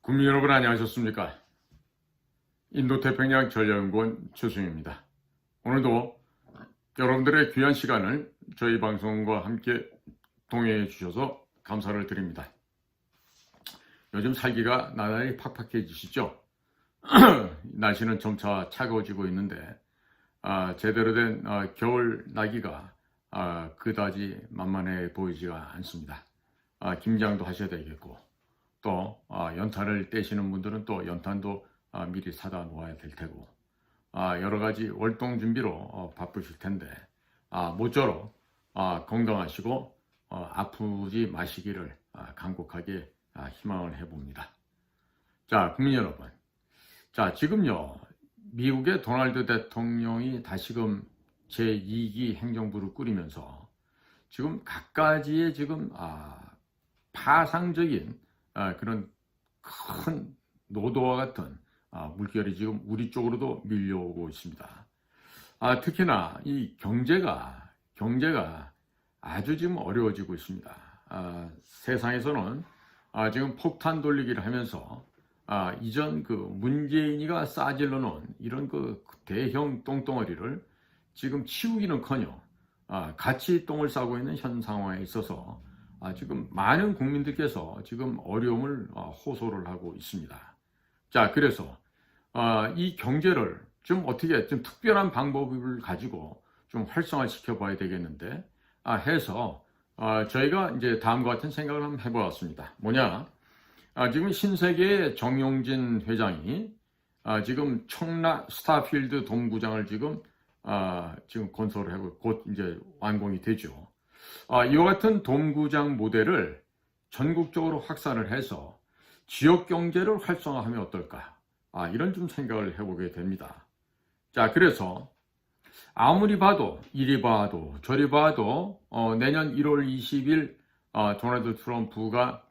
국민 여러분 안녕하셨습니까? 인도태평양 전략연구원 최수영입니다. 오늘도 여러분들의 귀한 시간을 저희 방송과 함께 동행해 주셔서 감사를 드립니다. 요즘 살기가 나날이 팍팍해지시죠? 날씨는 점차 차가워지고 있는데 제대로 된 겨울 나기가 그다지 만만해 보이지가 않습니다. 김장도 하셔야 되겠고 또 연탄을 떼시는 분들은 또 연탄도 미리 사다 놓아야 될 테고 여러 가지 월동 준비로 바쁘실 텐데 모쪼록 건강하시고 아프지 마시기를 간곡하게 희망을 해봅니다. 자, 국민 여러분, 자 지금요 미국의 도널드 대통령이 다시금 제2기 행정부를 꾸리면서 지금 갖가지의 지금 파상적인 그런 큰 노도와 같은 물결이 지금 우리 쪽으로도 밀려오고 있습니다. 특히나 이 경제가 아주 지금 어려워지고 있습니다. 세상에서는 지금 폭탄 돌리기를 하면서 이전 그 문재인이가 싸질러 놓은 이런 그 대형 똥덩어리를 지금 치우기는커녕 같이 똥을 싸고 있는 현 상황에 있어서 지금 많은 국민들께서 지금 어려움을 호소를 하고 있습니다. 자, 그래서 이 경제를 좀 어떻게 좀 특별한 방법을 가지고 좀 활성화시켜 봐야 되겠는데 해서 저희가 이제 다음과 같은 생각을 한번 해보았습니다. 뭐냐? 지금 신세계의 정용진 회장이 지금 청라 스타필드 동구장을 지금 건설을 하고 곧 이제 완공이 되죠. 이와 같은 동구장 모델을 전국적으로 확산을 해서 지역 경제를 활성화하면 어떨까? 이런 좀 생각을 해보게 됩니다. 자, 그래서 아무리 봐도 이리 봐도 저리 봐도 내년 1월 20일 도널드 트럼프가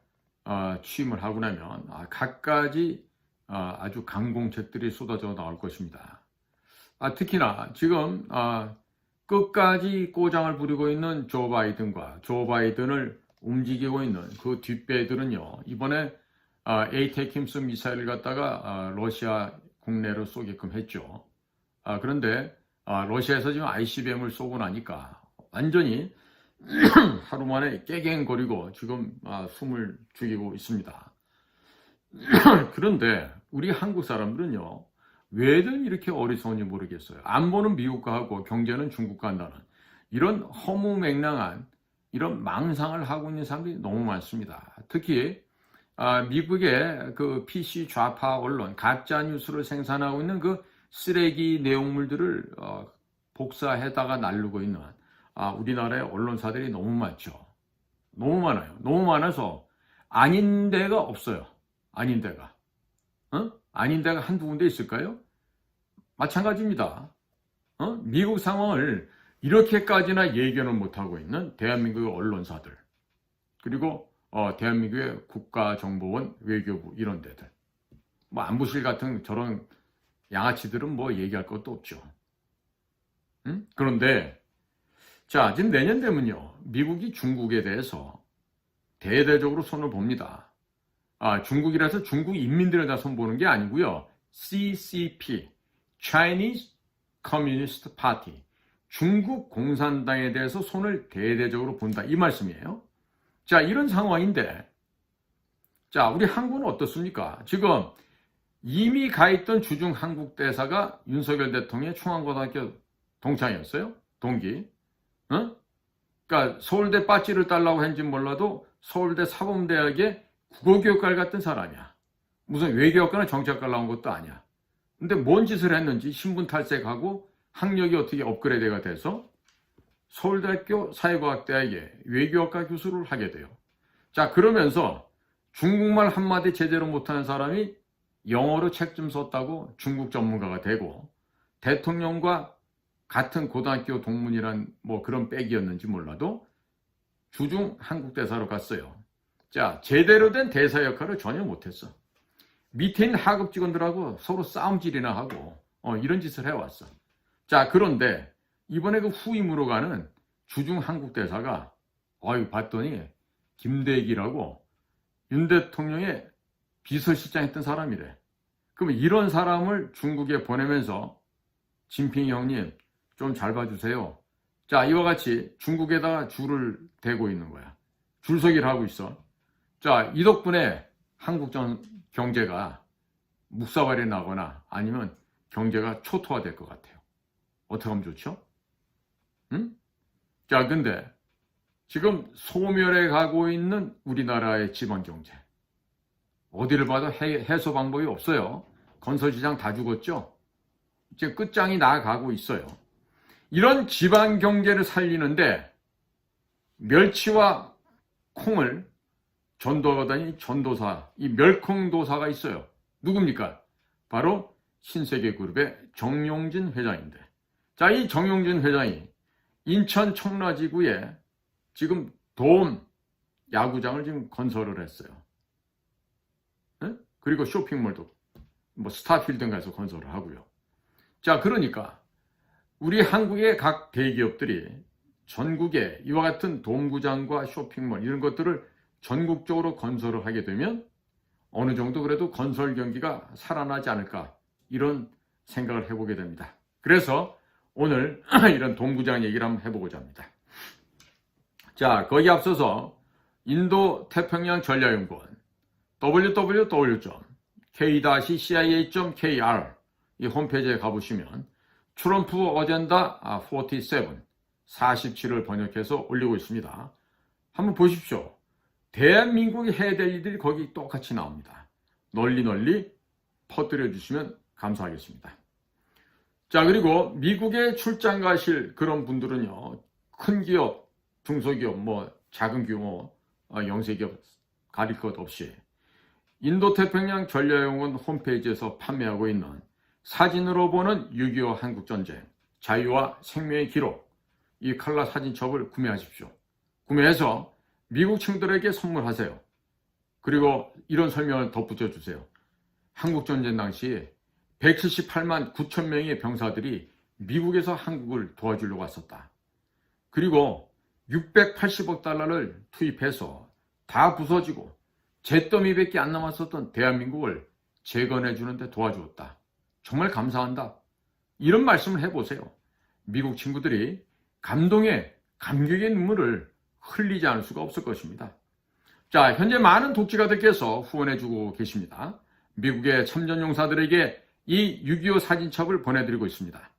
취임을 하고 나면 갖가지 아주 강공책들이 쏟아져 나올 것입니다. 특히나 지금 끝까지 꼬장을 부리고 있는 조 바이든을 움직이고 있는 그 뒷배들은요, 이번에 에이테킴스 미사일을 갖다가 러시아 국내로 쏘게끔 했죠. 그런데 러시아에서 지금 ICBM을 쏘고 나니까 완전히 하루 만에 깨갱거리고 지금 숨을 죽이고 있습니다. 그런데 우리 한국 사람들은요, 왜들 이렇게 어리석은지 모르겠어요. 안보는 미국과 하고 경제는 중국과 한다는 이런 허무맹랑한 이런 망상을 하고 있는 사람들이 너무 많습니다. 특히 미국의 그 PC 좌파 언론 가짜 뉴스를 생산하고 있는 그 쓰레기 내용물들을 복사해다가 나르고 있는 우리나라의 언론사들이 너무 많죠. 너무 많아요. 너무 많아서 아닌 데가 없어요. 아닌 데가. 아닌 데가 한두 군데 있을까요? 마찬가지입니다. 미국 상황을 이렇게까지나 예견을 못하고 있는 대한민국의 언론사들, 그리고 대한민국의 국가정보원, 외교부 이런 데들, 뭐 안보실 같은 저런 양아치들은 뭐 얘기할 것도 없죠. 그런데 자, 지금 내년 되면요, 미국이 중국에 대해서 대대적으로 손을 봅니다. 중국이라서 중국 인민들에다 손보는 게 아니고요. CCP, Chinese Communist Party, 중국 공산당에 대해서 손을 대대적으로 본다 이 말씀이에요. 자, 이런 상황인데 자, 우리 한국은 어떻습니까? 지금 이미 가 있던 주중 한국 대사가 윤석열 대통령의 충안고등학교 동창이었어요. 동기. 그러니까 서울대 빠찌를 달라고 했는지 몰라도 서울대 사범대학의 국어교육과를 갔던 사람이야. 무슨 외교학과나 정치학과 나온 것도 아니야. 근데 뭔 짓을 했는지 신분 탈색하고 학력이 어떻게 업그레이드가 돼서 서울대학교 사회과학대학의 외교학과 교수를 하게 돼요. 자, 그러면서 중국말 한마디 제대로 못하는 사람이 영어로 책 좀 썼다고 중국 전문가가 되고 대통령과 같은 고등학교 동문이란 뭐 그런 백이었는지 몰라도 주중 한국 대사로 갔어요. 자, 제대로 된 대사 역할을 전혀 못했어. 밑에 있는 하급 직원들하고 서로 싸움질이나 하고 이런 짓을 해왔어. 자, 그런데 이번에 그 후임으로 가는 주중 한국 대사가 봤더니 김대기라고 윤 대통령의 비서실장 했던 사람이래. 그러면 이런 사람을 중국에 보내면서 진핑 형님 좀 잘 봐주세요. 자, 이와 같이 중국에다가 줄을 대고 있는 거야. 줄서기를 하고 있어. 자, 이 덕분에 한국 경제가 묵사발이 나거나 아니면 경제가 초토화될 것 같아요. 어떻게 하면 좋죠? 응? 자, 근데 지금 소멸해 가고 있는 우리나라의 지방경제. 어디를 봐도 해소 방법이 없어요. 건설시장 다 죽었죠? 이제 끝장이 나가고 있어요. 이런 지방경제를 살리는데 멸치와 콩을 전도하다니 전도사, 이 멸콩도사가 있어요. 누굽니까? 바로 신세계그룹의 정용진 회장인데. 자, 이 정용진 회장이 인천 청라지구에 지금 돔 야구장을 지금 건설을 했어요. 네? 그리고 쇼핑몰도 뭐 스타필드인가에서 건설을 하고요. 자, 그러니까 우리 한국의 각 대기업들이 전국에 이와 같은 돔구장과 쇼핑몰 이런 것들을 전국적으로 건설을 하게 되면 어느 정도 그래도 건설 경기가 살아나지 않을까 이런 생각을 해보게 됩니다. 그래서 오늘 이런 돔구장 얘기를 한번 해보고자 합니다. 자, 거기에 앞서서 인도 태평양 전략연구원 www.k-cia.kr 이 홈페이지에 가보시면 트럼프 어젠다 47을 번역해서 올리고 있습니다. 한번 보십시오. 대한민국이 해야 될 일들이 거기 똑같이 나옵니다. 널리 퍼뜨려 주시면 감사하겠습니다. 자, 그리고 미국에 출장 가실 그런 분들은요, 큰 기업, 중소기업, 작은 규모, 영세기업 가릴 것 없이 인도태평양 전략연구원 홈페이지에서 판매하고 있는 사진으로 보는 6.25 한국전쟁, 자유와 생명의 기록, 이 칼라 사진첩을 구매하십시오. 구매해서 미국 친구들에게 선물하세요. 그리고 이런 설명을 덧붙여 주세요. 한국전쟁 당시 178만 9천 명의 병사들이 미국에서 한국을 도와주려고 왔었다. 그리고 680억 달러를 투입해서 다 부서지고 잿더미밖에 안 남았었던 대한민국을 재건해 주는데 도와주었다. 정말 감사한다. 이런 말씀을 해보세요. 미국 친구들이 감동의 감격의 눈물을 흘리지 않을 수가 없을 것입니다. 자, 현재 많은 독지가들께서 후원해주고 계십니다. 미국의 참전용사들에게 이 6.25 사진첩을 보내드리고 있습니다.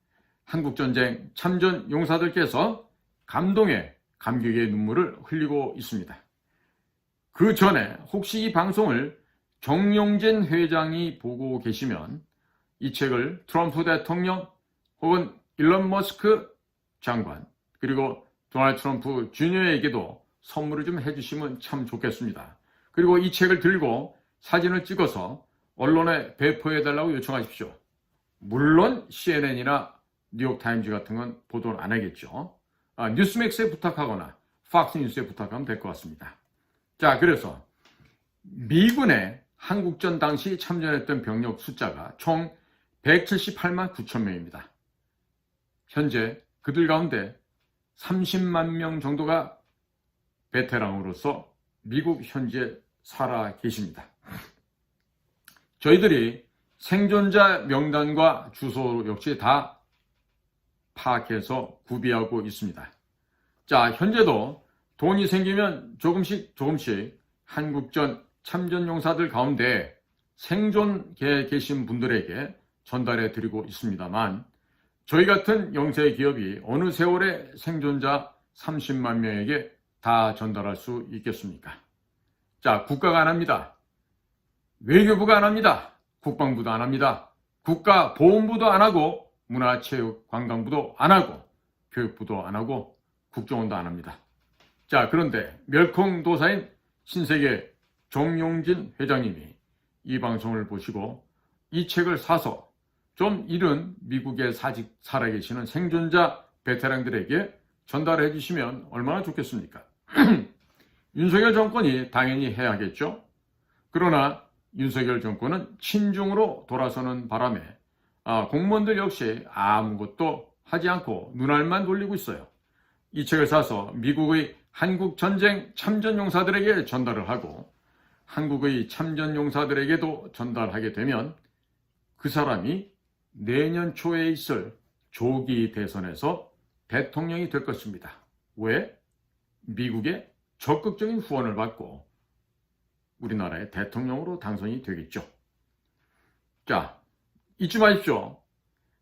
한국전쟁 참전용사들께서 감동의 감격의 눈물을 흘리고 있습니다. 그 전에 혹시 이 방송을 정용진 회장이 보고 계시면 이 책을 트럼프 대통령 혹은 일론 머스크 장관 그리고 도널드 트럼프 주니어에게도 선물을 좀 해주시면 참 좋겠습니다. 그리고 이 책을 들고 사진을 찍어서 언론에 배포해달라고 요청하십시오. 물론 CNN이나 뉴욕타임즈 같은 건 보도를 안 하겠죠. 뉴스맥스에 부탁하거나 팍스뉴스에 부탁하면 될 것 같습니다. 자, 그래서 미군의 한국전 당시 참전했던 병력 숫자가 총 178만 9천 명입니다. 현재 그들 가운데 30만 명 정도가 베테랑으로서 미국 현지에 살아 계십니다. 저희들이 생존자 명단과 주소 역시 다 파악해서 구비하고 있습니다. 자, 현재도 돈이 생기면 조금씩 한국전 참전용사들 가운데 생존계에 계신 분들에게 전달해 드리고 있습니다만 저희 같은 영세 기업이 어느 세월에 생존자 30만 명에게 다 전달할 수 있겠습니까? 자, 국가가 안 합니다. 외교부가 안 합니다. 국방부도 안 합니다. 국가보훈부도 안 하고 문화체육관광부도 안 하고 교육부도 안 하고 국정원도 안 합니다. 자, 그런데 멸콩도사인 신세계 정용진 회장님이 이 방송을 보시고 이 책을 사서 좀 이른 미국에 살아계시는 생존자 베테랑들에게 전달해 주시면 얼마나 좋겠습니까? 윤석열 정권이 당연히 해야겠죠. 그러나 윤석열 정권은 친중으로 돌아서는 바람에 공무원들 역시 아무것도 하지 않고 눈알만 돌리고 있어요. 이 책을 사서 미국의 한국전쟁 참전용사들에게 전달을 하고 한국의 참전용사들에게도 전달하게 되면 그 사람이 내년 초에 있을 조기 대선에서 대통령이 될 것입니다. 왜? 미국의 적극적인 후원을 받고 우리나라의 대통령으로 당선이 되겠죠. 자, 잊지 마십시오.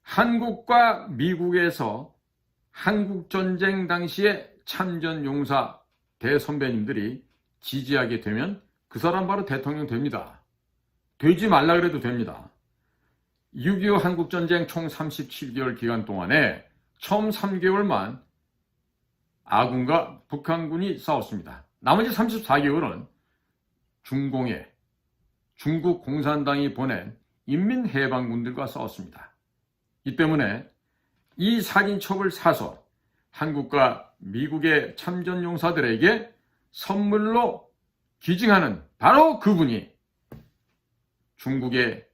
한국과 미국에서 한국전쟁 당시에 참전용사 대선배님들이 지지하게 되면 그 사람 바로 대통령 됩니다. 되지 말라 그래도 됩니다. 6.25 한국전쟁 총 37개월 기간 동안에 처음 3개월만 아군과 북한군이 싸웠습니다. 나머지 34개월은 중공에 중국 공산당이 보낸 인민해방군들과 싸웠습니다. 이 때문에 이 사진첩을 사서 한국과 미국의 참전용사들에게 선물로 기증하는 바로 그분이 중국의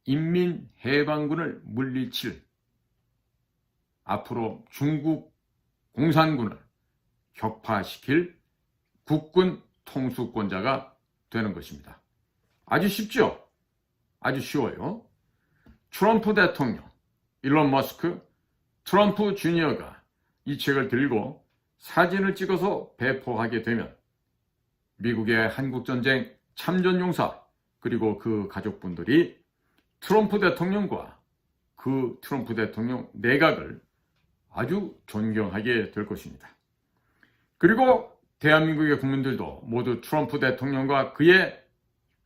인민해방군을 물리칠 앞으로 중국 공산군을 격파시킬 국군 통수권자가 되는 것입니다. 아주 쉽죠? 아주 쉬워요. 트럼프 대통령, 일론 머스크, 트럼프 주니어가 이 책을 들고 사진을 찍어서 배포하게 되면 미국의 한국전쟁 참전용사 그리고 그 가족분들이 트럼프 대통령과 그 트럼프 대통령 내각을 아주 존경하게 될 것입니다. 그리고 대한민국의 국민들도 모두 트럼프 대통령과 그의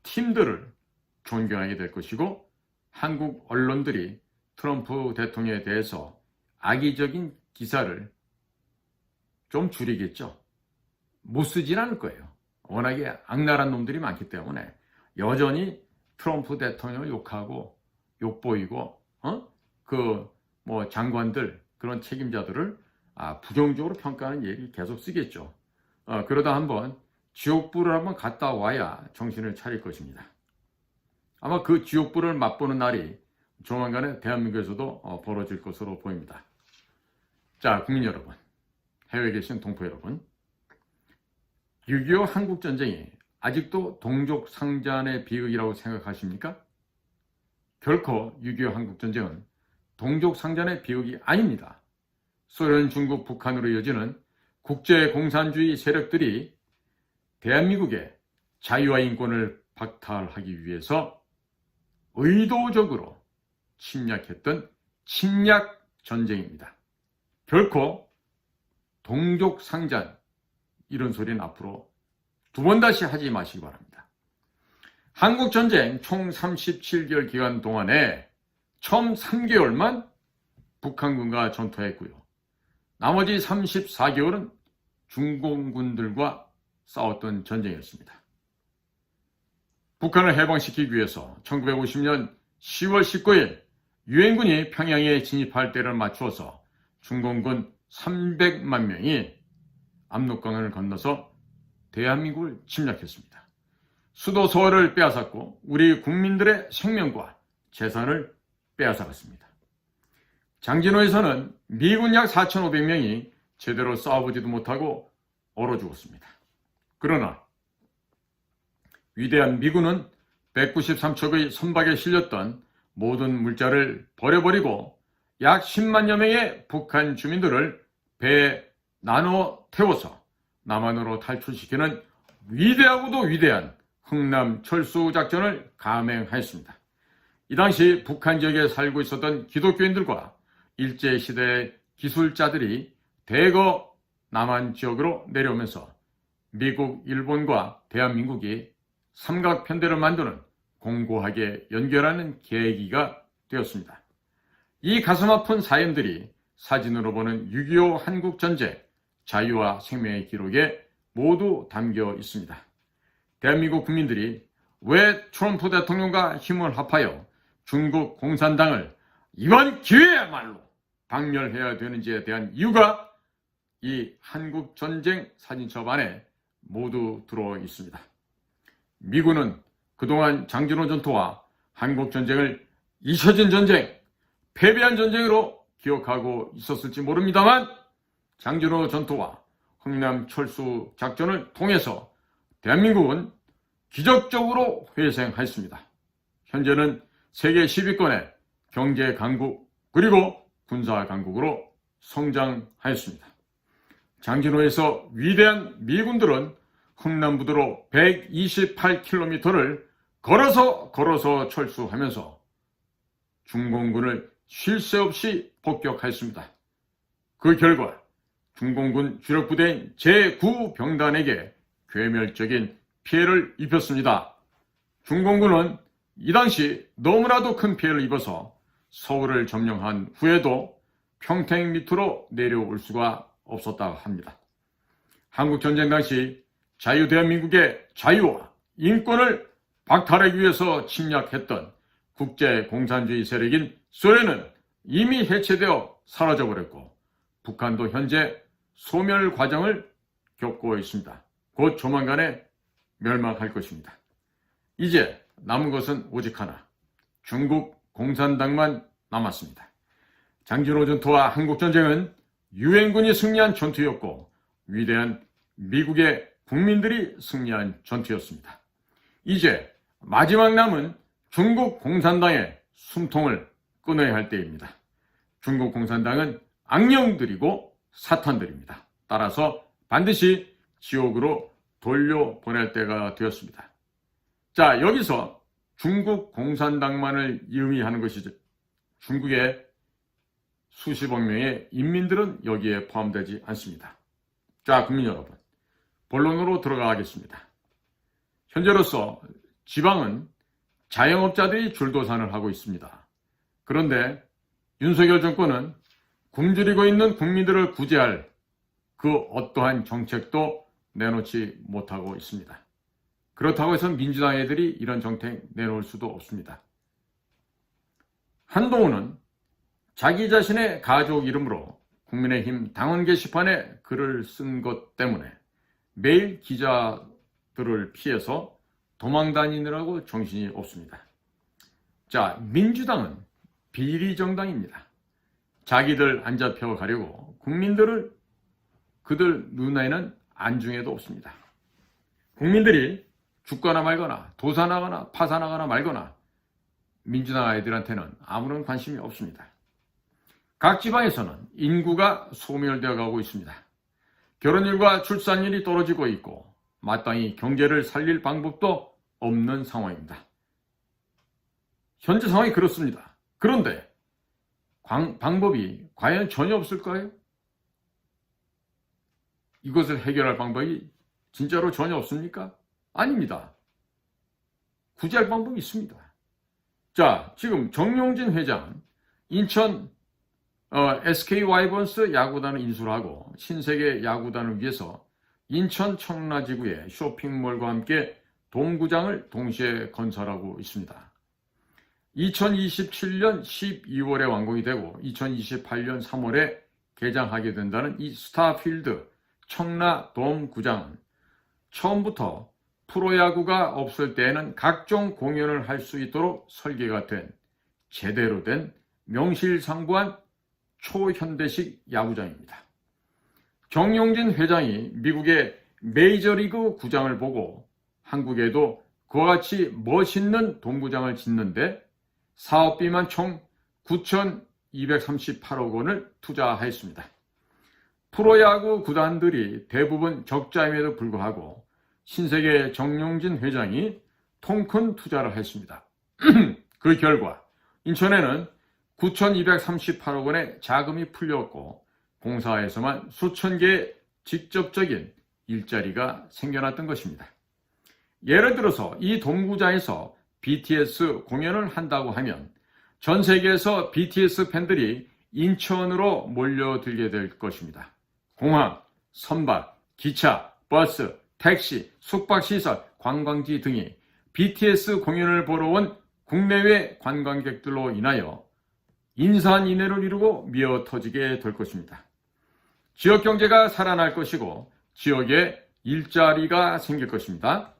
팀들을 존경하게 될 것이고 한국 언론들이 트럼프 대통령에 대해서 악의적인 기사를 좀 줄이겠죠. 못 쓰진 않을 거예요. 워낙에 악랄한 놈들이 많기 때문에 여전히 트럼프 대통령을 욕하고 욕보이고 장관들 그런 책임자들을 부정적으로 평가하는 얘기 계속 쓰겠죠. 그러다 한번 지옥불을 한번 갔다 와야 정신을 차릴 것입니다. 아마 그 지옥불을 맛보는 날이 조만간에 대한민국에서도 벌어질 것으로 보입니다. 자, 국민 여러분, 해외에 계신 동포 여러분, 6.25 한국전쟁이 아직도 동족상잔의 비극이라고 생각하십니까? 결코 6.25 한국전쟁은 동족상잔의 비극이 아닙니다. 소련, 중국, 북한으로 이어지는 국제공산주의 세력들이 대한민국의 자유와 인권을 박탈하기 위해서 의도적으로 침략했던 침략 전쟁입니다. 결코 동족상잔 이런 소리는 앞으로 두 번 다시 하지 마시기 바랍니다. 한국전쟁 총 37개월 기간 동안에 처음 3개월만 북한군과 전투했고요. 나머지 34개월은 중공군들과 싸웠던 전쟁이었습니다. 북한을 해방시키기 위해서 1950년 10월 19일 유엔군이 평양에 진입할 때를 맞추어서 중공군 300만 명이 압록강을 건너서 대한민국을 침략했습니다. 수도 서울을 빼앗았고 우리 국민들의 생명과 재산을 빼앗아갔습니다. 장진호에서는 미군 약 4,500명이 제대로 싸워보지도 못하고 얼어 죽었습니다. 그러나 위대한 미군은 193척의 선박에 실렸던 모든 물자를 버려버리고 약 10만여 명의 북한 주민들을 배에 나눠 태워서 남한으로 탈출시키는 위대하고도 위대한 흥남 철수 작전을 감행하였습니다. 이 당시 북한 지역에 살고 있었던 기독교인들과 일제시대의 기술자들이 대거 남한 지역으로 내려오면서 미국, 일본과 대한민국이 삼각편대를 만드는 공고하게 연결하는 계기가 되었습니다. 이 가슴 아픈 사연들이 사진으로 보는 6.25 한국전쟁 자유와 생명의 기록에 모두 담겨 있습니다. 대한민국 국민들이 왜 트럼프 대통령과 힘을 합하여 중국 공산당을 이번 기회야말로 박멸해야 되는지에 대한 이유가 이 한국전쟁 사진첩 안에 모두 들어 있습니다. 미군은 그동안 장진호 전투와 한국전쟁을 잊혀진 전쟁, 패배한 전쟁으로 기억하고 있었을지 모릅니다만 장진호 전투와 흥남 철수 작전을 통해서 대한민국은 기적적으로 회생했습니다. 현재는 세계 10위권의 경제 강국 그리고 군사 강국으로 성장하였습니다. 장진호에서 위대한 미군들은 흥남부두로 128km를 걸어서 철수하면서 중공군을 쉴 새 없이 폭격하였습니다. 그 결과 중공군 주력부대인 제9병단에게 괴멸적인 피해를 입혔습니다. 중공군은 이 당시 너무나도 큰 피해를 입어서 서울을 점령한 후에도 평택 밑으로 내려올 수가 없었다고 합니다. 한국전쟁 당시 자유대한민국의 자유와 인권을 박탈하기 위해서 침략했던 국제공산주의 세력인 소련은 이미 해체되어 사라져버렸고 북한도 현재 소멸 과정을 겪고 있습니다. 곧 조만간에 멸망할 것입니다. 이제 남은 것은 오직 하나, 중국 공산당만 남았습니다. 장진호 전투와 한국전쟁은 유엔군이 승리한 전투였고 위대한 미국의 국민들이 승리한 전투였습니다. 이제 마지막 남은 중국 공산당의 숨통을 끊어야 할 때입니다. 중국 공산당은 악령들이고 사탄들입니다. 따라서 반드시 지옥으로 돌려보낼 때가 되었습니다. 자, 여기서 중국 공산당만을 의미하는 것이죠. 중국의 수십억 명의 인민들은 여기에 포함되지 않습니다. 자, 국민 여러분, 본론으로 들어가겠습니다. 현재로서 지방은 자영업자들이 줄도산을 하고 있습니다. 그런데 윤석열 정권은 굶주리고 있는 국민들을 구제할 그 어떠한 정책도 내놓지 못하고 있습니다. 그렇다고 해서 민주당 애들이 이런 정책 내놓을 수도 없습니다. 한동훈은 자기 자신의 가족 이름으로 국민의힘 당원 게시판에 글을 쓴 것 때문에 매일 기자들을 피해서 도망 다니느라고 정신이 없습니다. 자, 민주당은 비리정당입니다. 자기들 안 잡혀가려고 국민들을 그들 눈에는 안중에도 없습니다. 국민들이 죽거나 말거나 도산하거나 파산하거나 말거나 민주당 아이들한테는 아무런 관심이 없습니다. 각 지방에서는 인구가 소멸되어 가고 있습니다. 결혼율과 출산율이 떨어지고 있고 마땅히 경제를 살릴 방법도 없는 상황입니다. 현재 상황이 그렇습니다. 그런데 방법이 과연 전혀 없을까요? 이것을 해결할 방법이 진짜로 전혀 없습니까? 아닙니다. 구제할 방법이 있습니다. 자, 지금 정용진 회장 인천 SK 와이번스 야구단을 인수를 하고 신세계 야구단을 위해서 인천 청라지구에 쇼핑몰과 함께 돔구장을 동시에 건설하고 있습니다. 2027년 12월에 완공이 되고 2028년 3월에 개장하게 된다는 이 스타필드 청라돔구장은 처음부터 프로야구가 없을 때에는 각종 공연을 할 수 있도록 설계가 된 제대로 된 명실상부한 초현대식 야구장입니다. 정용진 회장이 미국의 메이저리그 구장을 보고 한국에도 그와 같이 멋있는 돔구장을 짓는데 사업비만 총 9,238억 원을 투자하였습니다. 프로야구 구단들이 대부분 적자임에도 불구하고 신세계 정용진 회장이 통큰 투자를 했습니다. 그 결과 인천에는 9,238억 원의 자금이 풀렸고 공사에서만 수천 개의 직접적인 일자리가 생겨났던 것입니다. 예를 들어서 이 돔구장에서 BTS 공연을 한다고 하면 전 세계에서 BTS 팬들이 인천으로 몰려들게 될 것입니다. 공항, 선박, 기차, 버스, 택시, 숙박시설, 관광지 등이 BTS 공연을 보러 온 국내외 관광객들로 인하여 인산인해를 이루고 미어터지게 될 것입니다. 지역 경제가 살아날 것이고 지역에 일자리가 생길 것입니다.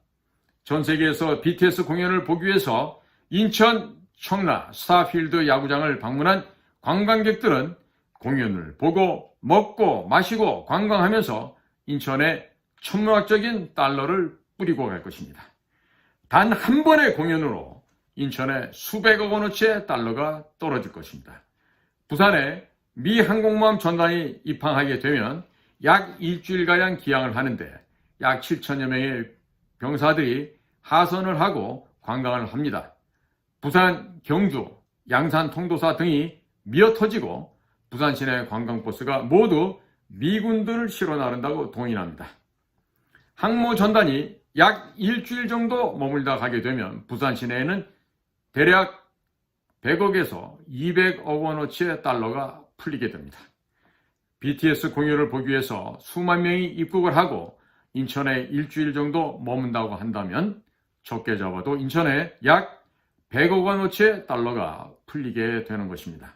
전 세계에서 BTS 공연을 보기 위해서 인천 청라 스타필드 야구장을 방문한 관광객들은 공연을 보고 먹고 마시고 관광하면서 인천에 천문학적인 달러를 뿌리고 갈 것입니다. 단 한 번의 공연으로 인천에 수백억 원어치의 달러가 떨어질 것입니다. 부산에 미 항공모함 전단이 입항하게 되면 약 일주일가량 기항을 하는데 약 7천여 명의 병사들이 하선을 하고 관광을 합니다. 부산, 경주, 양산, 통도사 등이 미어터지고 부산 시내 관광버스가 모두 미군들을 실어 나른다고 동인합니다. 항모 전단이 약 일주일 정도 머물다 가게 되면 부산 시내에는 대략 100억에서 200억 원어치의 달러가 풀리게 됩니다. BTS 공연을 보기 위해서 수만 명이 입국을 하고 인천에 일주일 정도 머문다고 한다면 적게 잡아도 인천에 약 100억 원어치의 달러가 풀리게 되는 것입니다.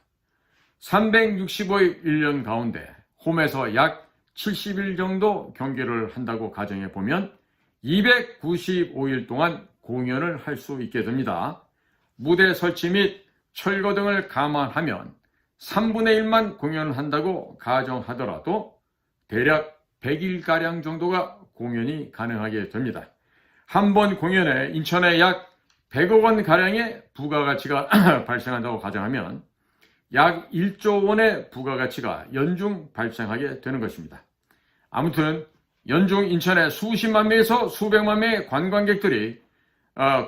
365일 1년 가운데 홈에서 약 70일 정도 경기를 한다고 가정해 보면 295일 동안 공연을 할 수 있게 됩니다. 무대 설치 및 철거 등을 감안하면 3분의 1만 공연을 한다고 가정하더라도 대략 100일가량 정도가 공연이 가능하게 됩니다. 한 번 공연에 인천에 약 100억 원 가량의 부가가치가 발생한다고 가정하면 약 1조 원의 부가가치가 연중 발생하게 되는 것입니다. 아무튼 연중 인천에 수십만 명에서 수백만 명의 관광객들이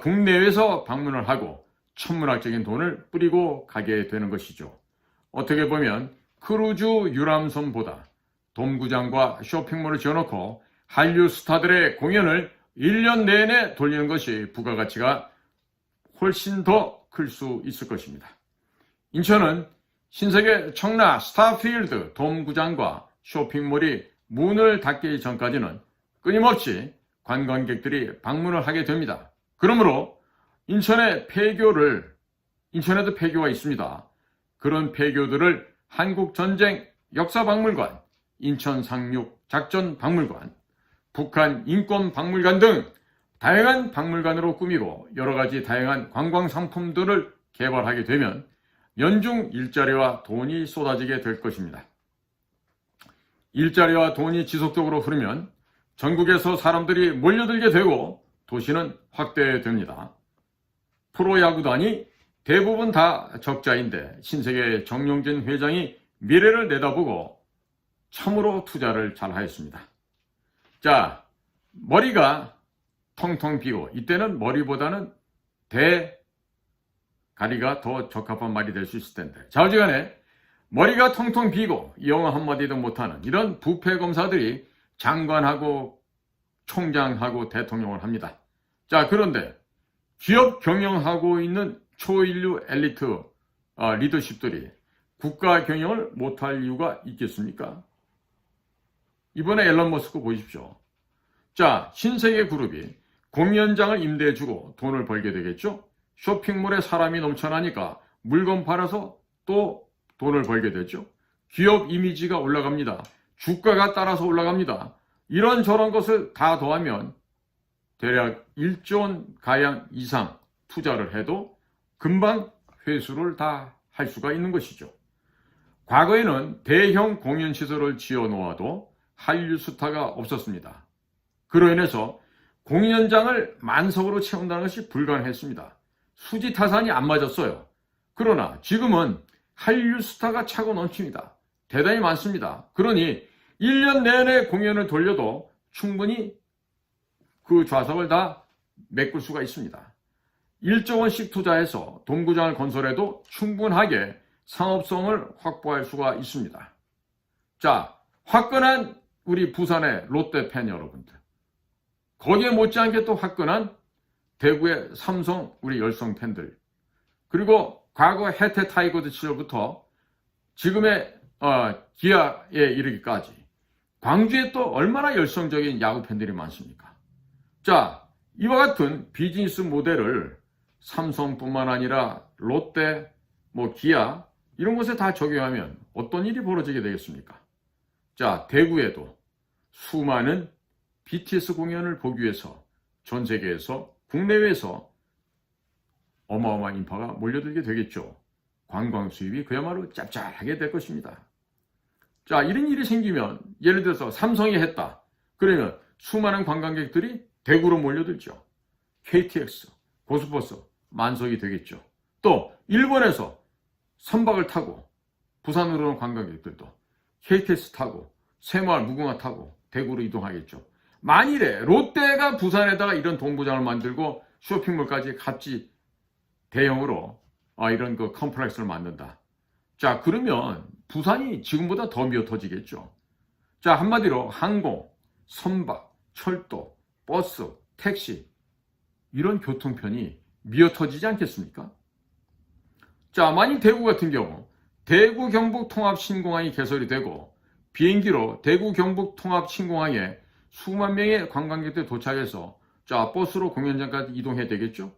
국내외에서 방문을 하고 천문학적인 돈을 뿌리고 가게 되는 것이죠. 어떻게 보면 크루즈 유람선보다 돔구장과 쇼핑몰을 지어놓고 한류 스타들의 공연을 1년 내내 돌리는 것이 부가가치가 훨씬 더 클 수 있을 것입니다. 인천은 신세계 청라 스타필드 돔구장과 쇼핑몰이 문을 닫기 전까지는 끊임없이 관광객들이 방문을 하게 됩니다. 그러므로 인천에도 폐교가 있습니다. 그런 폐교들을 한국전쟁 역사박물관, 인천상륙 작전박물관, 북한 인권박물관 등 다양한 박물관으로 꾸미고 여러가지 다양한 관광상품들을 개발하게 되면 연중 일자리와 돈이 쏟아지게 될 것입니다. 일자리와 돈이 지속적으로 흐르면 전국에서 사람들이 몰려들게 되고 도시는 확대됩니다. 프로야구단이 대부분 다 적자인데 신세계 정용진 회장이 미래를 내다보고 참으로 투자를 잘 하였습니다. 자, 머리가 텅텅 비고, 이때는 머리보다는 대가리가 더 적합한 말이 될 수 있을 텐데, 좌우지간에 머리가 텅텅 비고 영어 한마디도 못하는 이런 부패 검사들이 장관하고 총장하고 대통령을 합니다. 자, 그런데 기업 경영하고 있는 초인류 엘리트 리더십들이 국가 경영을 못할 이유가 있겠습니까? 이번에 앨런 머스크 보십시오. 자, 신세계 그룹이 공연장을 임대해주고 돈을 벌게 되겠죠? 쇼핑몰에 사람이 넘쳐나니까 물건 팔아서 또 돈을 벌게 되죠? 기업 이미지가 올라갑니다. 주가가 따라서 올라갑니다. 이런저런 것을 다 더하면 대략 1조 원 가량 이상 투자를 해도 금방 회수를 다 할 수가 있는 것이죠. 과거에는 대형 공연시설을 지어 놓아도 한류 스타가 없었습니다. 그로 인해서 공연장을 만석으로 채운다는 것이 불가능했습니다. 수지타산이 안 맞았어요. 그러나 지금은 한류 스타가 차고 넘칩니다. 대단히 많습니다. 그러니 1년 내내 공연을 돌려도 충분히 그 좌석을 다 메꿀 수가 있습니다. 1조 원씩 투자해서 돔구장을 건설해도 충분하게 상업성을 확보할 수가 있습니다. 자, 화끈한 우리 부산의 롯데 팬 여러분들, 거기에 못지않게 또 화끈한 대구의 삼성 우리 열성 팬들, 그리고 과거 해태 타이거즈 시절부터 지금의 기아에 이르기까지 광주에 또 얼마나 열성적인 야구 팬들이 많습니까? 자, 이와 같은 비즈니스 모델을 삼성뿐만 아니라 롯데, 기아 이런 곳에 다 적용하면 어떤 일이 벌어지게 되겠습니까? 자, 대구에도 수많은 BTS 공연을 보기 위해서 전 세계에서 국내외에서 어마어마한 인파가 몰려들게 되겠죠. 관광 수입이 그야말로 짭짤하게 될 것입니다. 자, 이런 일이 생기면 예를 들어서 삼성이 했다. 그러면 수많은 관광객들이 대구로 몰려들죠. KTX, 고속버스 만석이 되겠죠. 또 일본에서 선박을 타고 부산으로 오는 관광객들도 KTX 타고 새마을 무궁화 타고 대구로 이동하겠죠. 만일에 롯데가 부산에다가 이런 동부장을 만들고 쇼핑몰까지 같이 대형으로 이런 그 컴플렉스를 만든다. 자, 그러면 부산이 지금보다 더 미어터지겠죠. 자, 한마디로 항공, 선박, 철도, 버스, 택시 이런 교통편이 미어터지지 않겠습니까? 자, 만일 대구 같은 경우 대구 경북 통합 신공항이 개설이 되고 비행기로 대구 경북 통합 신공항에 수만 명의 관광객들이 도착해서 자, 버스로 공연장까지 이동해야 되겠죠?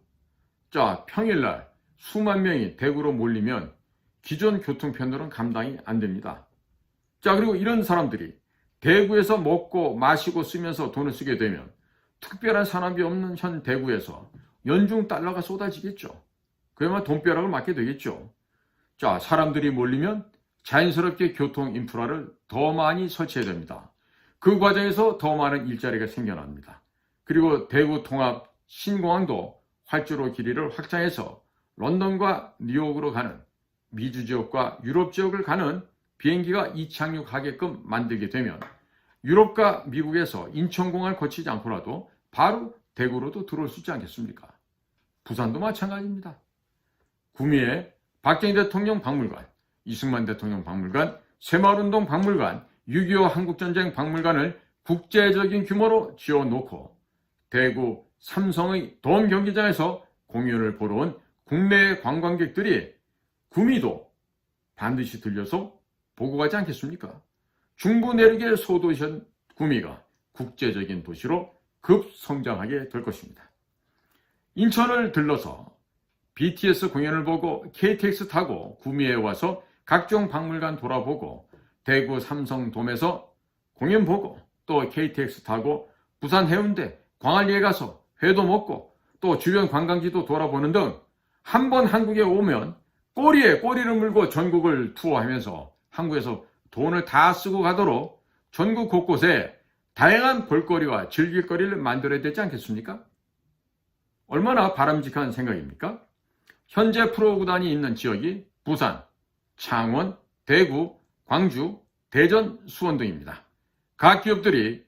자, 평일날 수만 명이 대구로 몰리면 기존 교통편으로는 감당이 안 됩니다. 자, 그리고 이런 사람들이 대구에서 먹고 마시고 쓰면서 돈을 쓰게 되면 특별한 산업이 없는 현 대구에서 연중 달러가 쏟아지겠죠. 그야말로 돈벼락을 맞게 되겠죠. 자, 사람들이 몰리면 자연스럽게 교통 인프라를 더 많이 설치해야 됩니다. 그 과정에서 더 많은 일자리가 생겨납니다. 그리고 대구 통합 신공항도 활주로 길이를 확장해서 런던과 뉴욕으로 가는 미주 지역과 유럽 지역을 가는 비행기가 이착륙하게끔 만들게 되면 유럽과 미국에서 인천공항을 거치지 않고라도 바로 대구로도 들어올 수 있지 않겠습니까? 부산도 마찬가지입니다. 구미에 박정희 대통령 박물관, 이승만 대통령 박물관, 새마을운동 박물관, 6.25 한국전쟁 박물관을 국제적인 규모로 지어놓고 대구 삼성의 돔 경기장에서 공연을 보러 온 국내 관광객들이 구미도 반드시 들려서 보고 가지 않겠습니까? 중부 내륙의 소도시인 구미가 국제적인 도시로 급성장하게 될 것입니다. 인천을 들러서 BTS 공연을 보고 KTX 타고 구미에 와서 각종 박물관 돌아보고 대구 삼성돔에서 공연 보고 또 KTX 타고 부산 해운대 광안리에 가서 회도 먹고 또 주변 관광지도 돌아보는 등 한 번 한국에 오면 꼬리에 꼬리를 물고 전국을 투어하면서 한국에서 돈을 다 쓰고 가도록 전국 곳곳에 다양한 볼거리와 즐길거리를 만들어야 되지 않겠습니까? 얼마나 바람직한 생각입니까? 현재 프로구단이 있는 지역이 부산, 창원, 대구, 광주, 대전, 수원 등입니다. 각 기업들이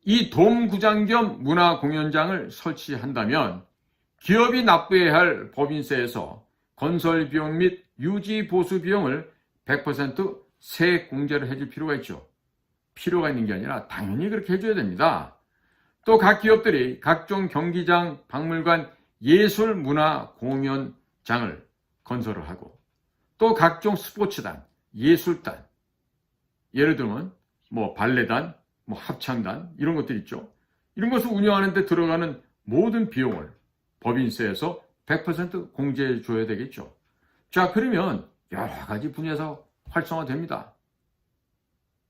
이 돔구장 겸 문화공연장을 설치한다면 기업이 납부해야 할 법인세에서 건설 비용 및 유지 보수 비용을 100% 세액 공제를 해줄 필요가 있죠. 필요가 있는 게 아니라 당연히 그렇게 해줘야 됩니다. 또 각 기업들이 각종 경기장, 박물관, 예술, 문화, 공연장을 건설을 하고 또 각종 스포츠단, 예술단, 예를 들면 발레단, 합창단 이런 것들 있죠. 이런 것을 운영하는 데 들어가는 모든 비용을 법인세에서 100% 공제해 줘야 되겠죠. 자, 그러면 여러 가지 분야에서 활성화됩니다.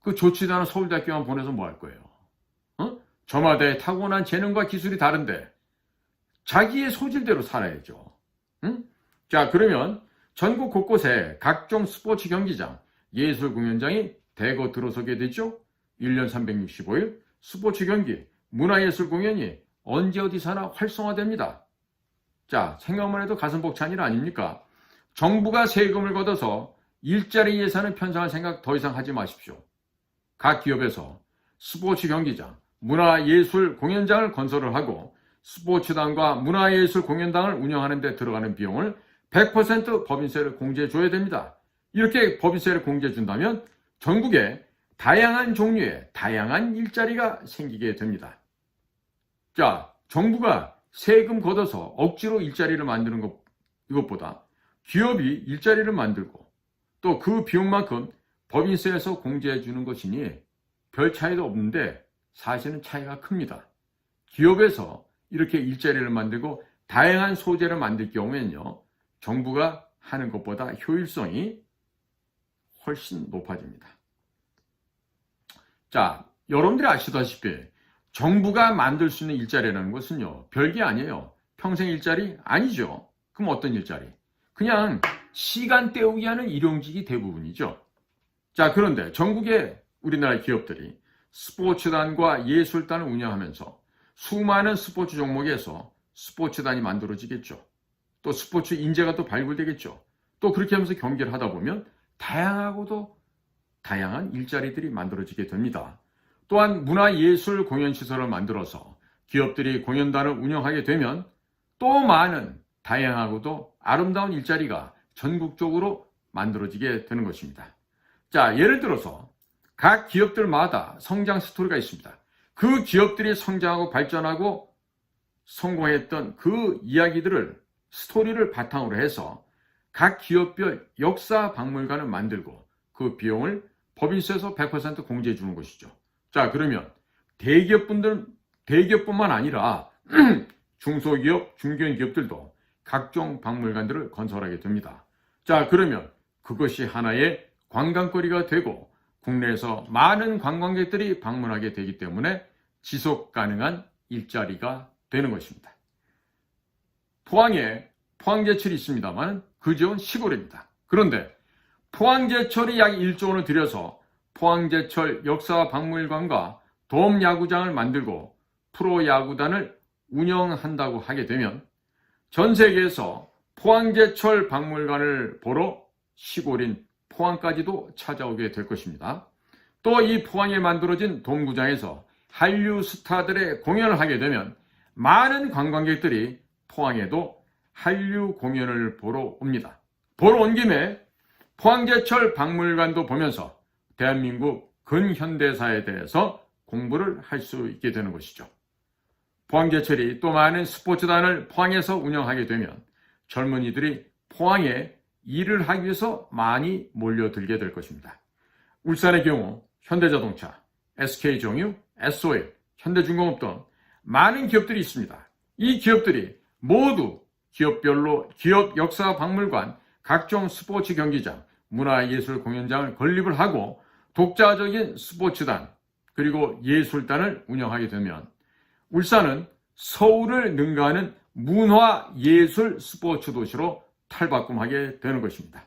그 좋지도 않은 서울대학교만 보내서 뭐 할 거예요? 저마다의 타고난 재능과 기술이 다른데 자기의 소질대로 살아야죠. 자, 그러면 전국 곳곳에 각종 스포츠 경기장, 예술 공연장이 대거 들어서게 되죠. 1년 365일 스포츠 경기, 문화예술 공연이 언제 어디서나 활성화됩니다. 자, 생각만 해도 가슴 벅찬 일 아닙니까? 정부가 세금을 걷어서 일자리 예산을 편성할 생각 더 이상 하지 마십시오. 각 기업에서 스포츠 경기장, 문화예술 공연장을 건설을 하고 스포츠단과 문화예술 공연장을 운영하는 데 들어가는 비용을 100% 법인세를 공제해 줘야 됩니다. 이렇게 법인세를 공제해 준다면 전국에 다양한 종류의 다양한 일자리가 생기게 됩니다. 자, 정부가 세금 걷어서 억지로 일자리를 만드는 이것보다 기업이 일자리를 만들고 또 그 비용만큼 법인세에서 공제해 주는 것이니 별 차이도 없는데 사실은 차이가 큽니다. 기업에서 이렇게 일자리를 만들고 다양한 소재를 만들 경우에는요, 정부가 하는 것보다 효율성이 훨씬 높아집니다. 자, 여러분들이 아시다시피 정부가 만들 수 있는 일자리라는 것은요, 별게 아니에요. 평생 일자리? 아니죠. 그럼 어떤 일자리? 그냥 시간 때우기 하는 일용직이 대부분이죠. 자, 그런데 전국의 우리나라 기업들이 스포츠단과 예술단을 운영하면서 수많은 스포츠 종목에서 스포츠단이 만들어지겠죠. 또 스포츠 인재가 또 발굴되겠죠. 또 그렇게 하면서 경기를 하다 보면 다양한 일자리들이 만들어지게 됩니다. 또한 문화예술 공연시설을 만들어서 기업들이 공연단을 운영하게 되면 또 많은 다양하고도 아름다운 일자리가 전국적으로 만들어지게 되는 것입니다. 자, 예를 들어서 각 기업들마다 성장 스토리가 있습니다. 그 기업들이 성장하고 발전하고 성공했던 그 이야기들을 스토리를 바탕으로 해서 각 기업별 역사 박물관을 만들고 그 비용을 법인세에서 100% 공제해 주는 것이죠. 자, 그러면 대기업뿐만 아니라 중소기업, 중견 기업들도 각종 박물관들을 건설하게 됩니다. 자, 그러면 그것이 하나의 관광거리가 되고 국내에서 많은 관광객들이 방문하게 되기 때문에 지속 가능한 일자리가 되는 것입니다. 포항에 포항제철이 있습니다만 그 지역은 시골입니다. 그런데 포항제철이 약 1조 원을 들여서 포항제철 역사박물관과 돔야구장을 만들고 프로야구단을 운영한다고 하게 되면 전 세계에서 포항제철 박물관을 보러 시골인 포항까지도 찾아오게 될 것입니다. 또 이 포항에 만들어진 돔구장에서 한류 스타들의 공연을 하게 되면 많은 관광객들이 포항에도 한류 공연을 보러 옵니다. 보러 온 김에 포항제철 박물관도 보면서 대한민국 근현대사에 대해서 공부를 할 수 있게 되는 것이죠. 포항제철이 또 많은 스포츠단을 포항에서 운영하게 되면 젊은이들이 포항에 일을 하기 위해서 많이 몰려들게 될 것입니다. 울산의 경우 현대자동차, SK종유, SOL, 현대중공업 등 많은 기업들이 있습니다. 이 기업들이 모두 기업별로 기업 역사 박물관, 각종 스포츠 경기장, 문화예술 공연장을 건립을 하고 독자적인 스포츠단 그리고 예술단을 운영하게 되면 울산은 서울을 능가하는 문화예술 스포츠 도시로 탈바꿈하게 되는 것입니다.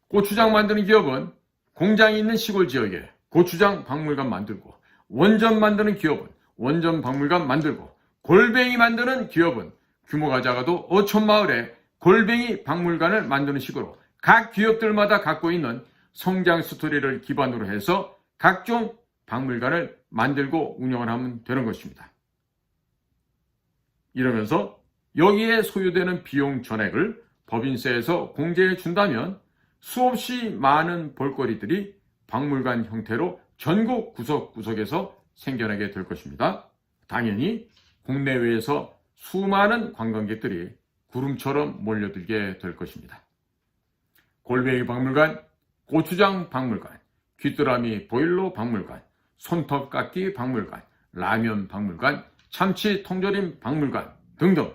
고추장 만드는 기업은 공장이 있는 시골 지역에 고추장 박물관 만들고, 원전 만드는 기업은 원전 박물관 만들고, 골뱅이 만드는 기업은 규모가 작아도 어촌마을에 골뱅이 박물관을 만드는 식으로 각 기업들마다 갖고 있는 성장 스토리를 기반으로 해서 각종 박물관을 만들고 운영을 하면 되는 것입니다. 이러면서 여기에 소요되는 비용 전액을 법인세에서 공제해 준다면 수없이 많은 볼거리들이 박물관 형태로 전국 구석구석에서 생겨나게 될 것입니다. 당연히 국내외에서 수많은 관광객들이 구름처럼 몰려들게 될 것입니다. 골뱅이 박물관, 고추장 박물관, 귀뚜라미 보일러 박물관, 손톱깎이 박물관, 라면 박물관, 참치 통조림 박물관 등등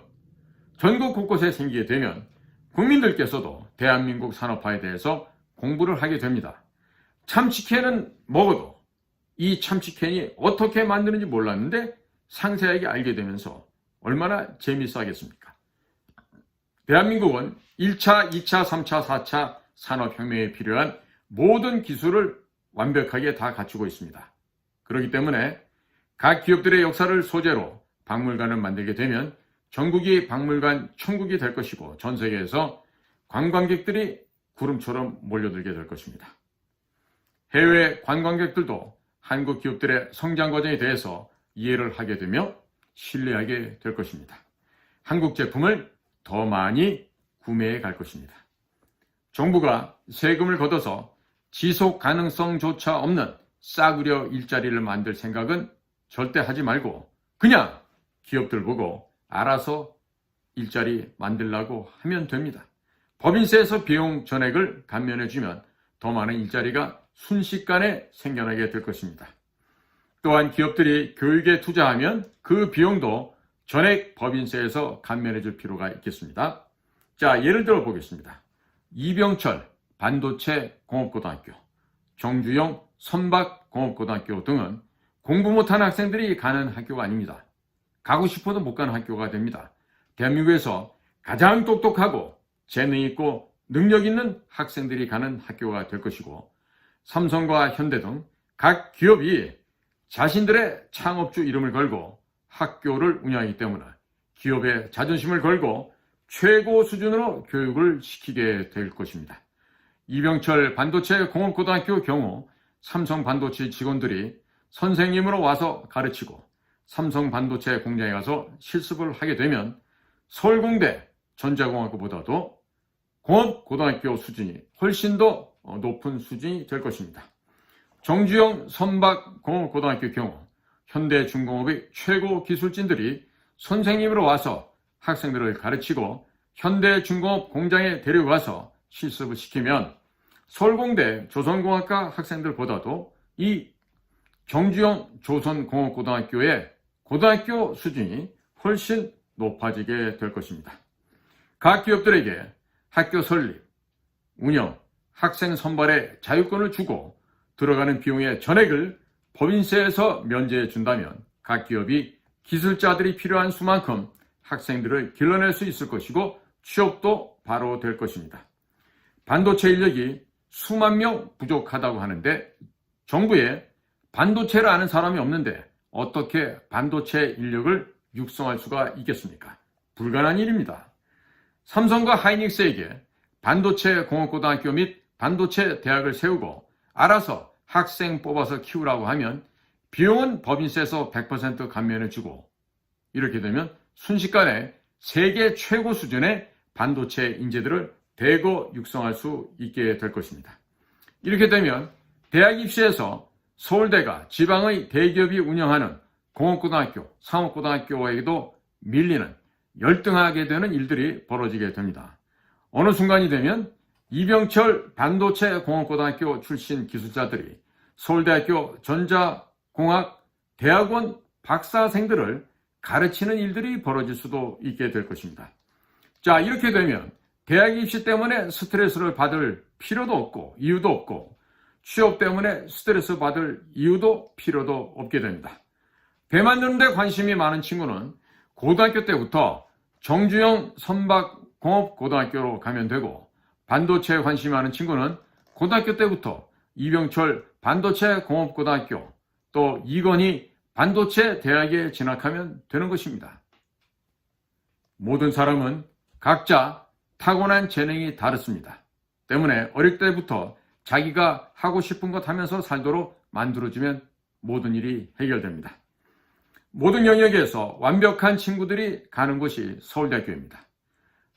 전국 곳곳에 생기게 되면 국민들께서도 대한민국 산업화에 대해서 공부를 하게 됩니다. 참치캔은 먹어도 이 참치캔이 어떻게 만드는지 몰랐는데 상세하게 알게 되면서 얼마나 재미있어 하겠습니까? 대한민국은 1차, 2차, 3차, 4차 산업혁명에 필요한 모든 기술을 완벽하게 다 갖추고 있습니다. 그렇기 때문에 각 기업들의 역사를 소재로 박물관을 만들게 되면 전국이 박물관 천국이 될 것이고 전 세계에서 관광객들이 구름처럼 몰려들게 될 것입니다. 해외 관광객들도 한국 기업들의 성장 과정에 대해서 이해를 하게 되며 신뢰하게 될 것입니다. 한국 제품을 더 많이 구매해 갈 것입니다. 정부가 세금을 걷어서 지속 가능성조차 없는 싸구려 일자리를 만들 생각은 절대 하지 말고 그냥 기업들 보고 알아서 일자리 만들라고 하면 됩니다. 법인세에서 비용 전액을 감면해주면 더 많은 일자리가 순식간에 생겨나게 될 것입니다. 또한 기업들이 교육에 투자하면 그 비용도 전액 법인세에서 감면해줄 필요가 있겠습니다. 자, 예를 들어 보겠습니다. 이병철 반도체 공업고등학교, 정주영 선박공업고등학교 등은 공부 못하는 학생들이 가는 학교가 아닙니다. 가고 싶어도 못 가는 학교가 됩니다. 대한민국에서 가장 똑똑하고 재능 있고 능력 있는 학생들이 가는 학교가 될 것이고 삼성과 현대 등 각 기업이 자신들의 창업주 이름을 걸고 학교를 운영하기 때문에 기업의 자존심을 걸고 최고 수준으로 교육을 시키게 될 것입니다. 이병철 반도체공업고등학교 경우 삼성반도체 직원들이 선생님으로 와서 가르치고 삼성반도체 공장에 가서 실습을 하게 되면 서울공대 전자공학고보다도 공업고등학교 수준이 훨씬 더 높은 수준이 될 것입니다. 정주영 선박공업고등학교 경우 현대중공업의 최고 기술진들이 선생님으로 와서 학생들을 가르치고 현대중공업 공장에 데려가서 실습을 시키면 서울공대 조선공학과 학생들보다도 이 정주영 조선공업고등학교의 고등학교 수준이 훨씬 높아지게 될 것입니다. 각 기업들에게 학교 설립, 운영, 학생 선발에 자유권을 주고 들어가는 비용의 전액을 법인세에서 면제해 준다면 각 기업이 기술자들이 필요한 수만큼 학생들을 길러낼 수 있을 것이고 취업도 바로 될 것입니다. 반도체 인력이 수만 명 부족하다고 하는데 정부에 반도체를 아는 사람이 없는데 어떻게 반도체 인력을 육성할 수가 있겠습니까? 불가능한 일입니다. 삼성과 하이닉스에게 반도체 공업고등학교 및 반도체 대학을 세우고 알아서 학생 뽑아서 키우라고 하면 비용은 법인세에서 100% 감면을 주고 이렇게 되면 순식간에 세계 최고 수준의 반도체 인재들을 대거 육성할 수 있게 될 것입니다. 이렇게 되면 대학 입시에서 서울대가 지방의 대기업이 운영하는 공업고등학교, 상업고등학교에게도 밀리는 열등하게 되는 일들이 벌어지게 됩니다. 어느 순간이 되면 이병철 반도체 공업고등학교 출신 기술자들이 서울대학교 전자공학 대학원 박사생들을 가르치는 일들이 벌어질 수도 있게 될 것입니다. 자, 이렇게 되면 대학 입시 때문에 스트레스를 받을 필요도 없고 이유도 없고 취업 때문에 스트레스 받을 이유도 필요도 없게 됩니다. 배 만드는 데 관심이 많은 친구는 고등학교 때부터 정주영 선박공업고등학교로 가면 되고 반도체에 관심이 많은 친구는 고등학교 때부터 이병철 반도체공업고등학교 또 이건희 반도체 대학에 진학하면 되는 것입니다. 모든 사람은 각자 타고난 재능이 다릅니다. 때문에 어릴 때부터 자기가 하고 싶은 것 하면서 살도록 만들어주면 모든 일이 해결됩니다. 모든 영역에서 완벽한 친구들이 가는 곳이 서울대학교입니다.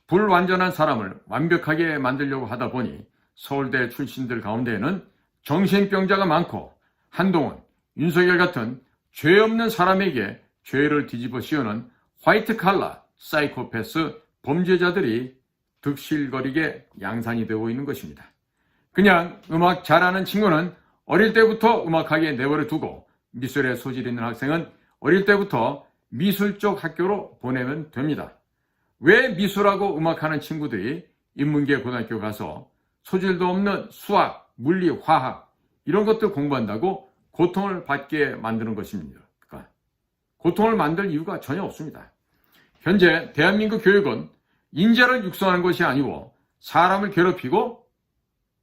불완전한 사람을 완벽하게 만들려고 하다 보니 서울대 출신들 가운데에는 정신병자가 많고 한동훈, 윤석열 같은 죄 없는 사람에게 죄를 뒤집어 씌우는 화이트 칼라, 사이코패스, 범죄자들이 득실거리게 양산이 되고 있는 것입니다. 그냥 음악 잘하는 친구는 어릴 때부터 음악하게 내버려 두고 미술에 소질 있는 학생은 어릴 때부터 미술 쪽 학교로 보내면 됩니다. 왜 미술하고 음악하는 친구들이 인문계 고등학교 가서 소질도 없는 수학, 물리, 화학 이런 것들 공부한다고 고통을 받게 만드는 것입니다. 고통을 만들 이유가 전혀 없습니다. 현재 대한민국 교육은 인재를 육성하는 것이 아니고 사람을 괴롭히고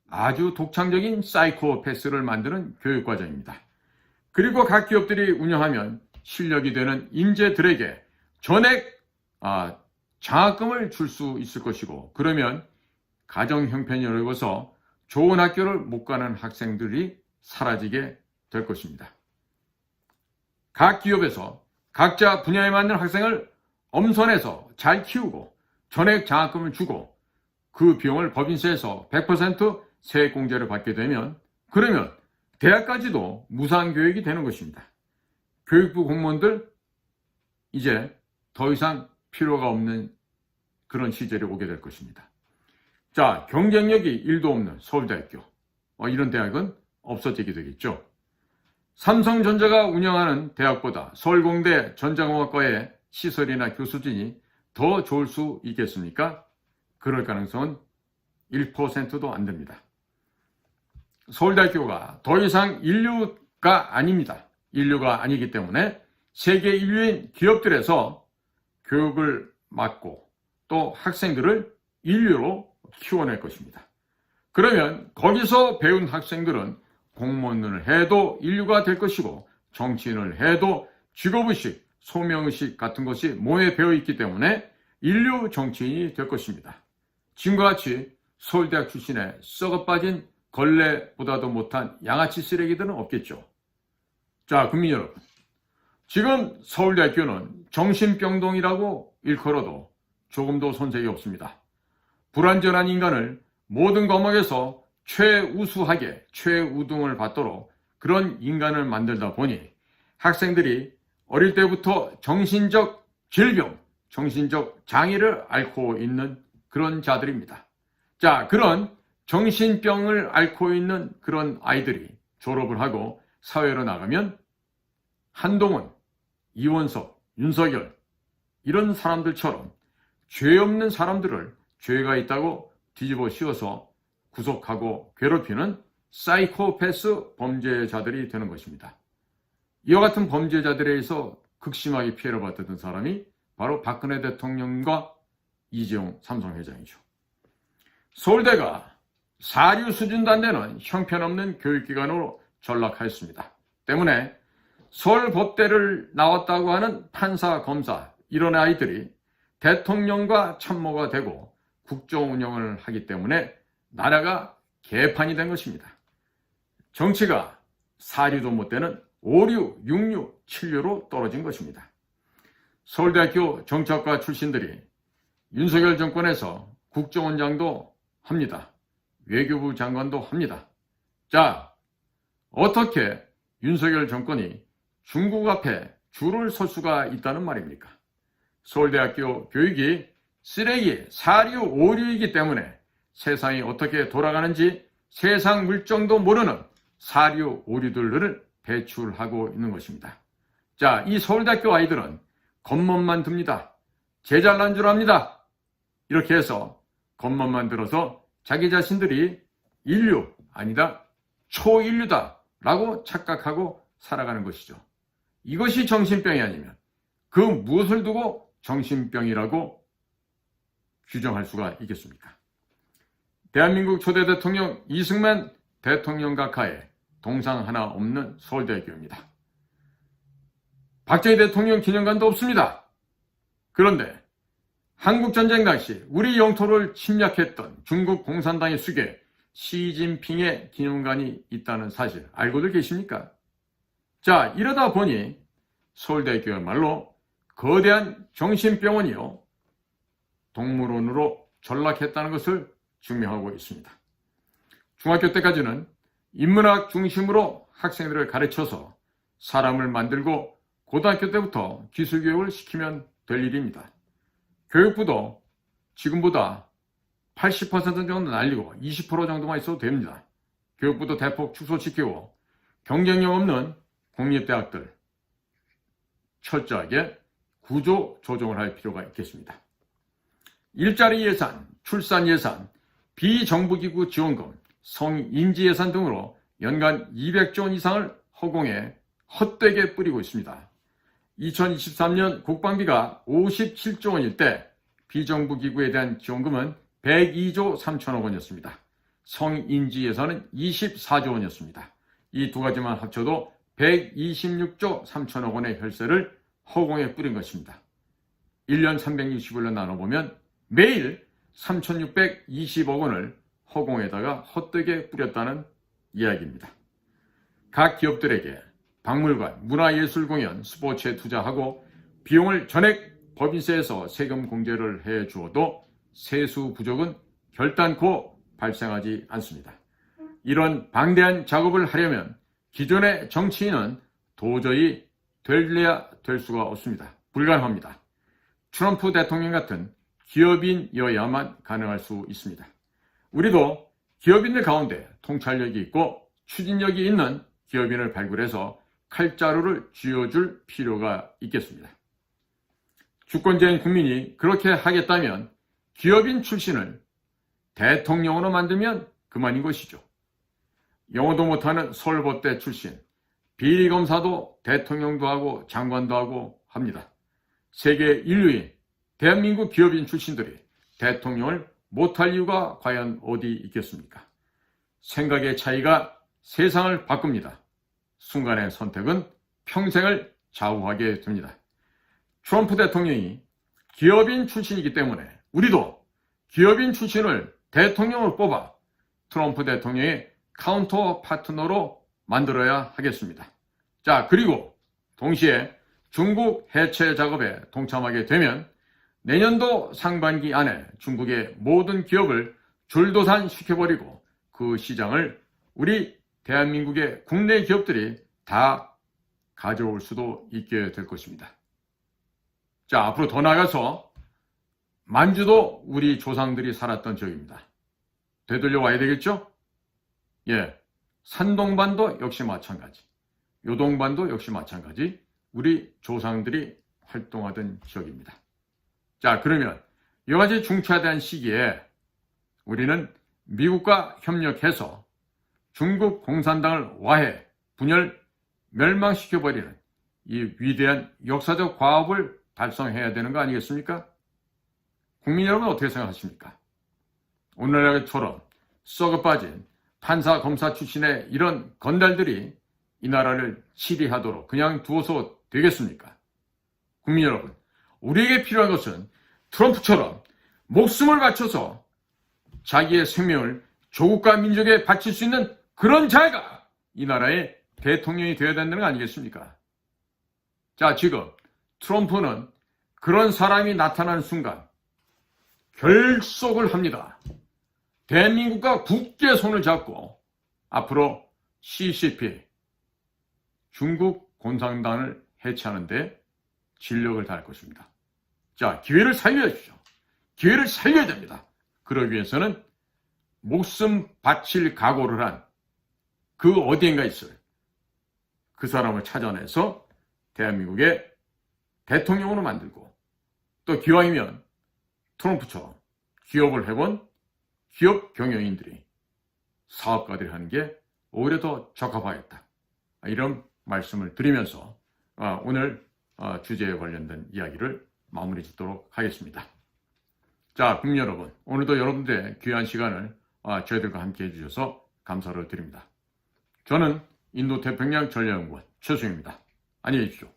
아주 독창적인 사이코패스를 만드는 교육과정입니다. 그리고 각 기업들이 운영하면 실력이 되는 인재들에게 전액 장학금을 줄 수 있을 것이고 그러면 가정 형편이 어려워서 좋은 학교를 못 가는 학생들이 사라지게 될 것입니다. 각 기업에서 각자 분야에 맞는 학생을 엄선해서 잘 키우고 전액 장학금을 주고 그 비용을 법인세에서 100% 세액공제를 받게 되면 그러면 대학까지도 무상교육이 되는 것입니다. 교육부 공무원들 이제 더 이상 필요가 없는 그런 시절이 오게 될 것입니다. 자, 경쟁력이 1도 없는 서울대학교 이런 대학은 없어지게 되겠죠. 삼성전자가 운영하는 대학보다 서울공대 전자공학과의 시설이나 교수진이 더 좋을 수 있겠습니까? 그럴 가능성은 1%도 안 됩니다. 서울대학교가 더 이상 인류가 아닙니다. 인류가 아니기 때문에 세계 인류인 기업들에서 교육을 맡고 또 학생들을 인류로 키워낼 것입니다. 그러면 거기서 배운 학생들은 공무원을 해도 인류가 될 것이고 정치인을 해도 직업의식, 소명의식 같은 것이 몸에 배어있기 때문에 인류 정치인이 될 것입니다. 지금과 같이 서울대학 출신의 썩어빠진 걸레보다도 못한 양아치 쓰레기들은 없겠죠. 자, 국민 여러분, 지금 서울대학교는 정신병동이라고 일컬어도 조금도 손색이 없습니다. 불완전한 인간을 모든 과목에서 최우수하게 최우등을 받도록 그런 인간을 만들다 보니 학생들이 어릴 때부터 정신적 질병, 정신적 장애를 앓고 있는 그런 자들입니다. 자, 그런 정신병을 앓고 있는 그런 아이들이 졸업을 하고 사회로 나가면 한동훈, 이원석, 윤석열 이런 사람들처럼 죄 없는 사람들을 죄가 있다고 뒤집어 씌워서 구속하고 괴롭히는 사이코패스 범죄자들이 되는 것입니다. 이와 같은 범죄자들에 의해서 극심하게 피해를 받았던 사람이 바로 박근혜 대통령과 이재용 삼성회장이죠. 서울대가 사류 수준도 안 되는 형편없는 교육기관으로 전락하였습니다. 때문에 서울법대를 나왔다고 하는 판사, 검사 이런 아이들이 대통령과 참모가 되고 국정 운영을 하기 때문에 나라가 개판이 된 것입니다. 정치가 사류도 못 되는 5류, 6류, 7류로 떨어진 것입니다. 서울대학교 정치학과 출신들이 윤석열 정권에서 국정원장도 합니다. 외교부 장관도 합니다. 자, 어떻게 윤석열 정권이 중국 앞에 줄을 설 수가 있다는 말입니까? 서울대학교 교육이 쓰레기, 사류, 오류이기 때문에 세상이 어떻게 돌아가는지 세상 물정도 모르는 사류, 오류들을 배출하고 있는 것입니다. 자, 이 서울대학교 아이들은 겉멋만 듭니다. 제 잘난 줄 압니다. 이렇게 해서 겉멋만 들어서 자기 자신들이 인류, 아니다, 초인류다 라고 착각하고 살아가는 것이죠. 이것이 정신병이 아니면 그 무엇을 두고 정신병이라고 규정할 수가 있겠습니까? 대한민국 초대 대통령 이승만 대통령 각하에 동상 하나 없는 서울대학교입니다. 박정희 대통령 기념관도 없습니다. 그런데 한국전쟁 당시 우리 영토를 침략했던 중국 공산당의 수괴 시진핑의 기념관이 있다는 사실 알고들 계십니까? 자, 이러다 보니 서울대학교야말로 거대한 정신병원이요 동물원으로 전락했다는 것을 증명하고 있습니다. 중학교 때까지는 인문학 중심으로 학생들을 가르쳐서 사람을 만들고 고등학교 때부터 기술교육을 시키면 될 일입니다. 교육부도 지금보다 80% 정도 날리고 20% 정도만 있어도 됩니다. 교육부도 대폭 축소시키고 경쟁력 없는 공립대학들 철저하게 구조 조정을 할 필요가 있겠습니다. 일자리 예산, 출산 예산, 비정부기구 지원금, 성인지 예산 등으로 연간 200조 원 이상을 허공에 헛되게 뿌리고 있습니다. 2023년 국방비가 57조 원일 때 비정부기구에 대한 지원금은 102조 3천억 원이었습니다. 성인지 예산은 24조 원이었습니다. 이 두 가지만 합쳐도 126조 3천억 원의 혈세를 허공에 뿌린 것입니다. 1년 365일 나눠보면 매일 3,620억 원을 허공에다가 헛되게 뿌렸다는 이야기입니다. 각 기업들에게 박물관, 문화예술공연, 스포츠에 투자하고 비용을 전액 법인세에서 세금 공제를 해 주어도 세수 부족은 결단코 발생하지 않습니다. 이런 방대한 작업을 하려면 기존의 정치인은 도저히 될래야 될 수가 없습니다. 불가능합니다. 트럼프 대통령 같은 기업인이어야만 가능할 수 있습니다. 우리도 기업인들 가운데 통찰력이 있고 추진력이 있는 기업인을 발굴해서 칼자루를 쥐어줄 필요가 있겠습니다. 주권자인 국민이 그렇게 하겠다면 기업인 출신을 대통령으로 만들면 그만인 것이죠. 영어도 못하는 서울법대 출신, 비리검사도 대통령도 하고 장관도 하고 합니다. 세계 인류인 대한민국 기업인 출신들이 대통령을 못할 이유가 과연 어디 있겠습니까? 생각의 차이가 세상을 바꿉니다. 순간의 선택은 평생을 좌우하게 됩니다. 트럼프 대통령이 기업인 출신이기 때문에 우리도 기업인 출신을 대통령으로 뽑아 트럼프 대통령의 카운터 파트너로 만들어야 하겠습니다. 자, 그리고 동시에 중국 해체 작업에 동참하게 되면 내년도 상반기 안에 중국의 모든 기업을 줄도산 시켜버리고 그 시장을 우리 대한민국의 국내 기업들이 다 가져올 수도 있게 될 것입니다. 자, 앞으로 더 나아가서 만주도 우리 조상들이 살았던 지역입니다. 되돌려 와야 되겠죠? 예, 산동반도 역시 마찬가지, 요동반도 역시 마찬가지 우리 조상들이 활동하던 지역입니다. 자, 그러면 여러가지 중차대한 시기에 우리는 미국과 협력해서 중국 공산당을 와해, 분열, 멸망시켜버리는 이 위대한 역사적 과업을 달성해야 되는 거 아니겠습니까? 국민 여러분 어떻게 생각하십니까? 오늘날처럼 썩어빠진 판사, 검사 출신의 이런 건달들이 이 나라를 치리하도록 그냥 두어서 되겠습니까? 국민 여러분, 우리에게 필요한 것은 트럼프처럼 목숨을 바쳐서 자기의 생명을 조국과 민족에 바칠 수 있는 그런 자가 이 나라의 대통령이 되어야 된다는 거 아니겠습니까? 자, 지금 트럼프는 그런 사람이 나타나는 순간 결속을 합니다. 대한민국과 굳게 손을 잡고 앞으로 CCP, 중국 공산당을 해체하는 데 진력을 다할 것입니다. 자, 기회를 살려야죠. 기회를 살려야 됩니다. 그러기 위해서는 목숨 바칠 각오를 한 그 어디엔가 있을 그 사람을 찾아내서 대한민국의 대통령으로 만들고 또 기왕이면 트럼프처럼 기업을 해본 기업 경영인들이 사업가들이 하는 게 오히려 더 적합하겠다. 이런 말씀을 드리면서 오늘 주제에 관련된 이야기를 마무리 짓도록 하겠습니다. 자, 국민 여러분, 오늘도 여러분들의 귀한 시간을 저희들과 함께 해주셔서 감사를 드립니다. 저는 인도태평양 전략연구원 최수영입니다. 안녕히 계십시오.